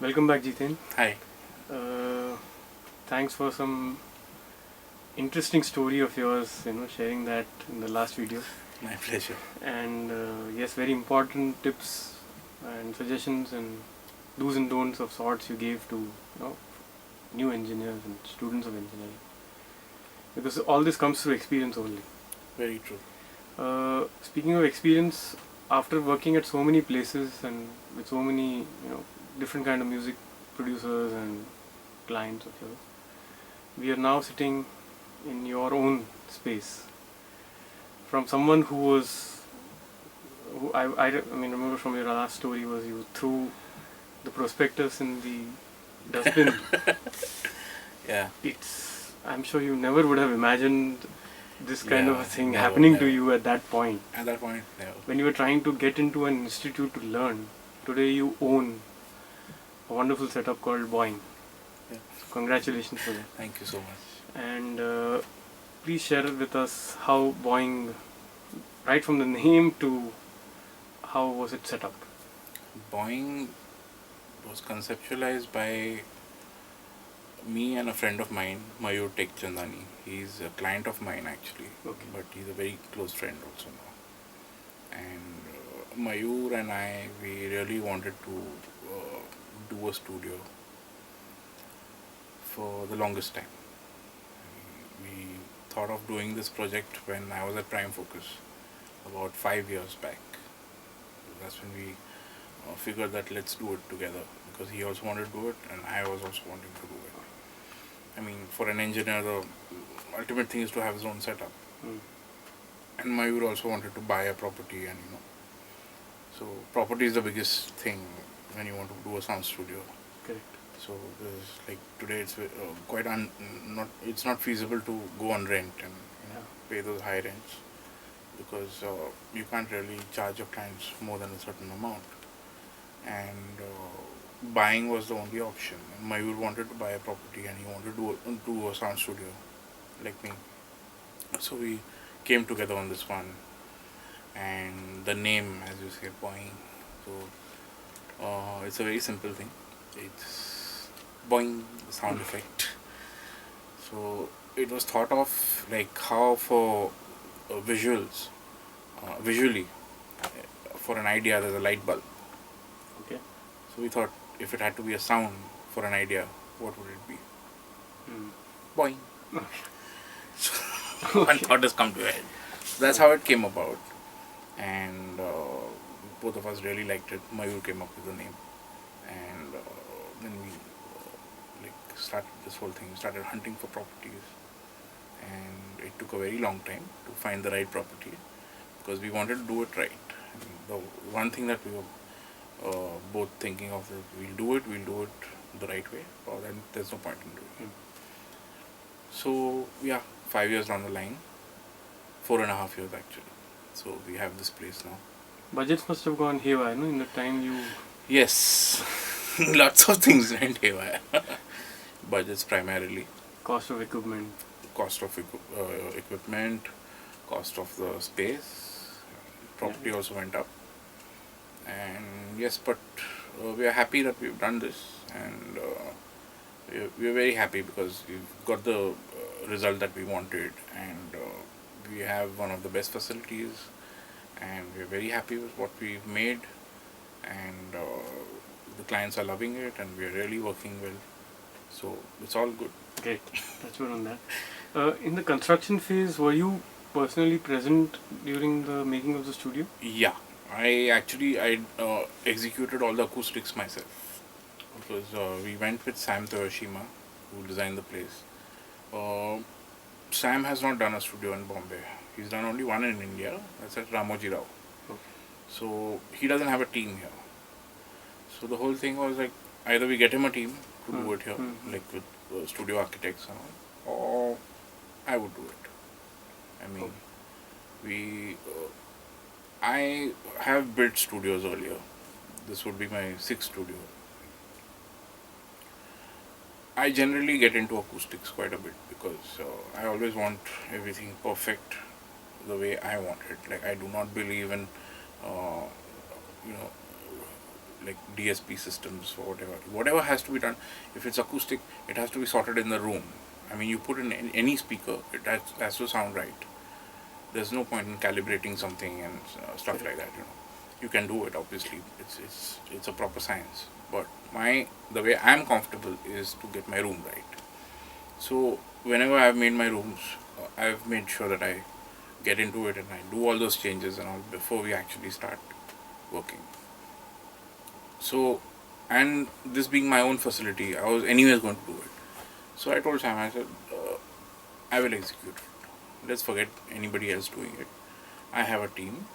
Welcome back, Jiten. Hi. Uh, Thanks for some interesting story of yours, sharing that in the last video. My pleasure. And yes, very important tips and suggestions and do's and don'ts of sorts you gave to new engineers and students of engineering. Because all this comes through experience only. Very true. Speaking of experience, after working at so many places and with so many different kind of music producers and clients of yours, we are now sitting in your own space. From someone who I mean, remember from your last story was you threw the prospectus in the dustbin. Yeah. I'm sure you never would have imagined this kind of a thing never, happening never. to you at that point. At that point, no. When you were trying to get into an institute to learn, today you own a wonderful setup called Boing. Yeah. So congratulations for that. Thank you so much. And please share with us how Boing, right from the name to how was it set up? Boing was conceptualized by me and a friend of mine, Mayur Chandani. He's a client of mine actually, Okay. but he's a very close friend also now. And Mayur and I, we really wanted to do a studio for the longest time. We thought of doing this project when I was at Prime Focus about 5 years back. That's when we figured that let's do it together, because he also wanted to do it and I was also wanting to do it. I mean, for an engineer, the ultimate thing is to have his own setup. And Mayur also wanted to buy a property, and so property is the biggest thing when you want to do a sound studio. Correct. So there's like today it's quite it's not feasible to go on rent and pay those high rents, because you can't really charge your clients more than a certain amount, and buying was the only option. And Mayur wanted to buy a property and he wanted to do a sound studio like me. So we came together on this one, and the name, as you say, Boing. So it's a very simple thing. It's Boing, the sound effect. So it was thought of like how for visually, for an idea there's a light bulb. Okay. So we thought if it had to be a sound for an idea, what would it be? Boing. So one thought has come to head. So that's how it came about, and both of us really liked it. Mayur came up with the name, and then we started this whole thing. We started hunting for properties, and it took a very long time to find the right property, because we wanted to do it right. I mean, the one thing that we were both thinking of is we'll do it the right way, or then there's no point in doing it. So yeah, 5 years down the line, 4.5 years actually. So we have this place now. Budgets must have gone haywire, no? In the time you... Yes, lots of things went haywire. Budgets primarily. Cost of equipment. Cost of equipment, cost of the space, property also went up. And yes, but we are happy that we've done this, and we are very happy because we've got the result that we wanted, and we have one of the best facilities, and we're very happy with what we've made, and the clients are loving it, and we're really working well. So it's all good. Great. That's good on that. In the construction phase, were you personally present during the making of the studio? Yeah, I executed all the acoustics myself, because we went with Sam Toyoshima, who designed the place. Sam has not done a studio in Bombay. He's done only one in India. That's at Ramoji Rao. Okay. So he doesn't have a team here. So the whole thing was like, either we get him a team to do it here, like with studio architects and all, or I would do it. I mean, I have built studios earlier. This would be my 6th studio. I generally get into acoustics quite a bit, because I always want everything perfect the way I want it. Like, I do not believe in, like DSP systems for whatever has to be done. If it's acoustic, it has to be sorted in the room. I mean, you put in any speaker, it has to sound right. There's no point in calibrating something and stuff like that. You can do it, obviously. It's a proper science. But the way I'm comfortable is to get my room right. So whenever I've made my rooms, I've made sure that I get into it and I do all those changes and all before we actually start working. So, and this being my own facility, I was anyways going to do it. So I told Sam, I said, I will execute it. Let's forget anybody else doing it. I have a team,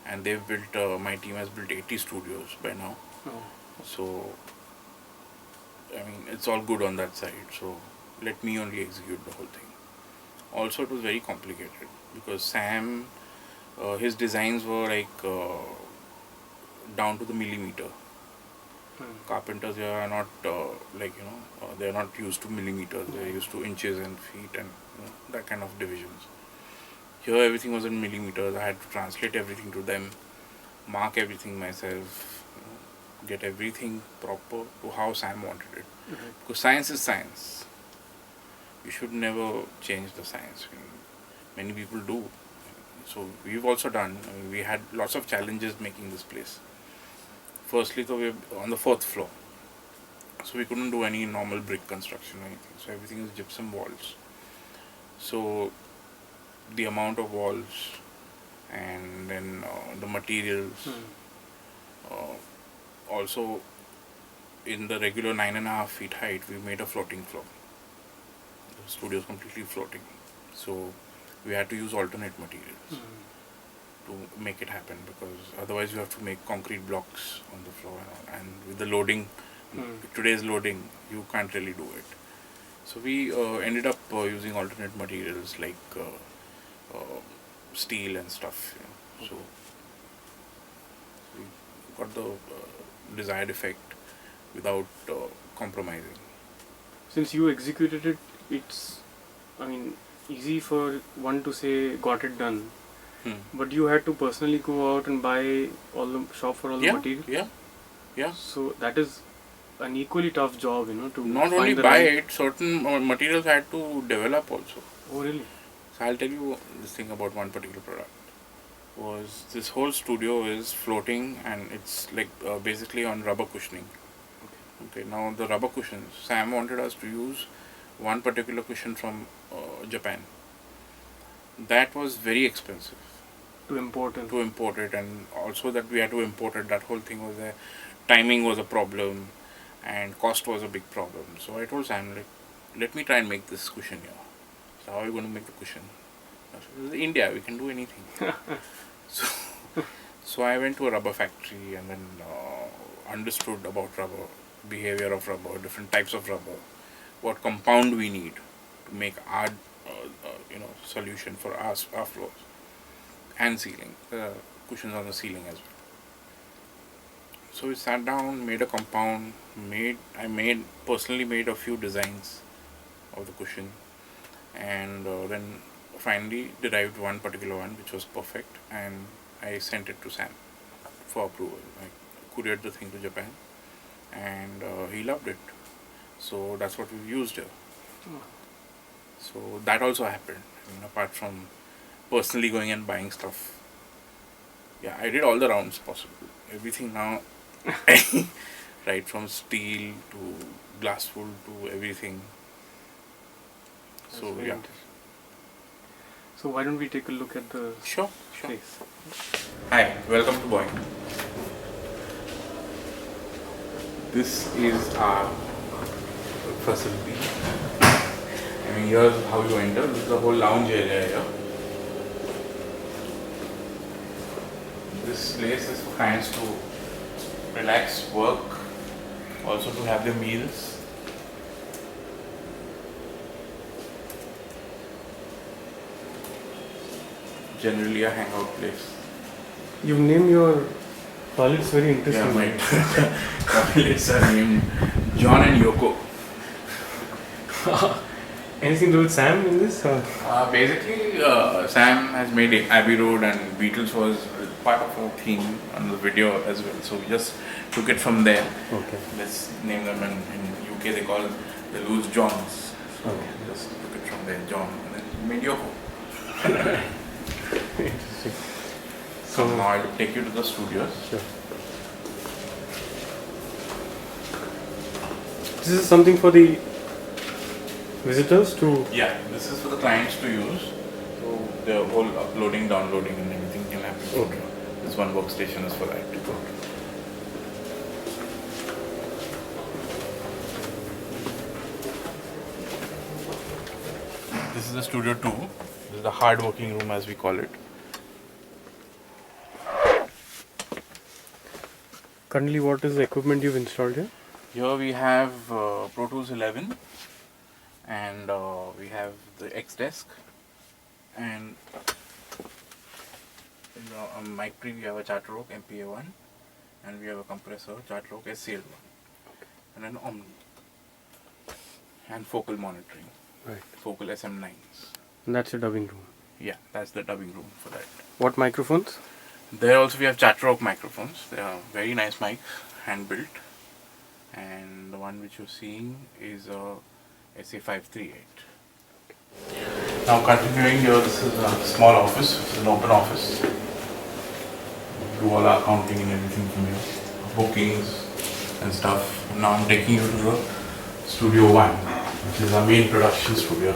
and they've built, my team has built 80 studios by now. Oh. So, I mean, it's all good on that side. So, let me only execute the whole thing. Also, it was very complicated because Sam, his designs were like down to the millimeter. Carpenters here are not they're not used to millimeters. They're used to inches and feet and that kind of divisions. Here everything was in millimeters. I had to translate everything to them, mark everything myself, get everything proper to how Sam wanted it. Because science is science. You should never change the science. Many people do. So we've also done. We had lots of challenges making this place. Firstly, so we're on the 4th floor, so we couldn't do any normal brick construction or anything. So everything is gypsum walls. So the amount of walls and then the materials. Also, in the regular 9.5 feet height, we made a floating floor. The studio is completely floating. So we had to use alternate materials to make it happen, because otherwise you have to make concrete blocks on the floor, and with the loading, today's loading, you can't really do it. So we ended up using alternate materials like steel and stuff. So we got the desired effect without compromising. Since you executed it, it's, I mean, easy for one to say got it done. But you had to personally go out and buy shop for all the material. Yeah. So that is an equally tough job, to not only buy it, certain materials I had to develop also. Oh, really? So I'll tell you this thing about one particular product. Was this whole studio is floating, and it's like basically on rubber cushioning. Okay. Now the rubber cushions, Sam wanted us to use one particular cushion from Japan. That was very expensive. To import it, and also that we had to import it. That whole thing was there. Timing was a problem, and cost was a big problem. So I told Sam, let me try and make this cushion here. So how are you going to make the cushion? I said, India, we can do anything. So I went to a rubber factory and then understood about rubber, behavior of rubber, different types of rubber, what compound we need to make our solution for our floors and ceiling, cushions on the ceiling as well. So we sat down, made a compound, I personally made a few designs of the cushion, and then finally derived one particular one which was perfect, and I sent it to Sam for approval. I couriered the thing to Japan, and he loved it. So that's what we used here. So that also happened. Apart from personally going and buying stuff, I did all the rounds possible. Everything now, right from steel to glass wool to everything. So So why don't we take a look at the Sure. place? Hi, welcome to Boing. This is our facility. Here's how you enter. This is the whole lounge area here. This place is for clients to relax, work, also to have their meals. Generally a hangout place. You name your toilets very interesting. Yeah, my toilets are named John and Yoko. Anything to do with Sam in this? Basically, Sam has made Abbey Road, and Beatles was part of our theme on the video as well. So we just took it from there. Okay. Let's name them in UK they call the Loose Johns. So Okay. just took it from there, John, and then made Yoko. Interesting. So now I'll take you to the studios. Sure. This is something for the visitors to. Yeah, this is for the clients to use. So the whole uploading, downloading, and everything can happen. Okay. This one workstation is for that. This is the studio 2. This is the hard working room as we call it. Currently, what is the equipment you've installed here? Here we have Pro Tools 11, and we have the X Desk, and on mic pre we have a Charter Oak MPA1, and we have a compressor Charter Oak SCL1, and an Omni, and focal monitoring, Right. focal SM9s. And that's your dubbing room. Yeah, that's the dubbing room for that. What microphones? There also we have Charter Oak microphones. They are very nice mics, hand built. And the one which you're seeing is a SA538. Now continuing here, this is a small office, it's an open office. Do all our accounting and everything from here, bookings and stuff. Now I'm taking you to the Studio 1, which is our main production studio.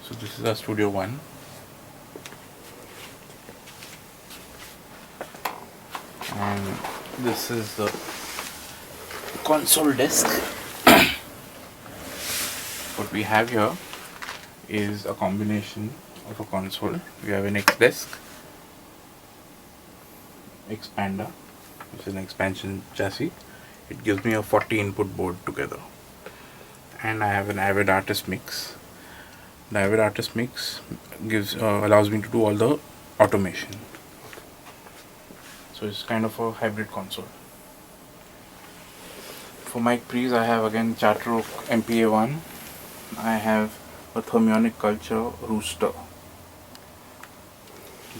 So this is our Studio 1. And this is the console desk. What we have here is a combination of a console. We have an X desk, expander, which is an expansion chassis. It gives me a 40 input board together. And I have an Avid Artist Mix. The Avid Artist Mix allows me to do all the automation. So it's kind of a hybrid console. For mic pre's, I have again Charter Oak MPA1. I have a Thermionic Culture Rooster.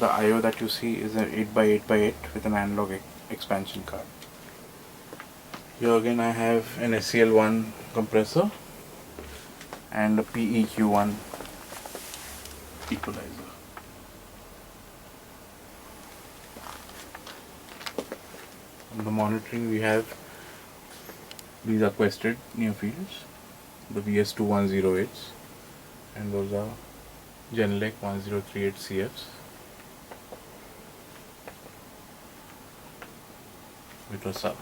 The I/O that you see is an 8x8x8 with an analog expansion card. Here again I have an SCL1 compressor and a PEQ1 equalizer. On the monitoring we have, these are Quested near fields, the VS2108s, and those are Genelec 1038 CFs with a sub.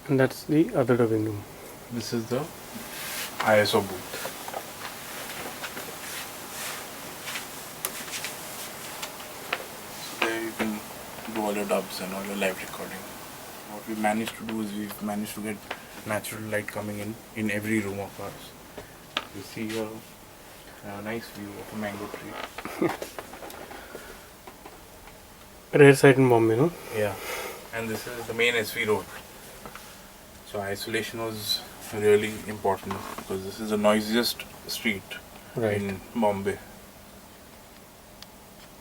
And that's the other dubbing room. This is the ISO booth. So there you can do all your dubs and all your live recording. What we managed to do is we've managed to get natural light coming in every room of ours. You see here a nice view of a mango tree. Rare site in Bombay, no? Yeah, and this is the main SV road. So isolation was really important because this is the noisiest street in Bombay.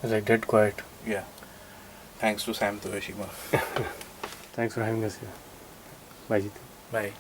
It's like dead quiet. Yeah. Thanks to Sam Toyoshima. Thanks for having us here. Bye, Jiten. Bye.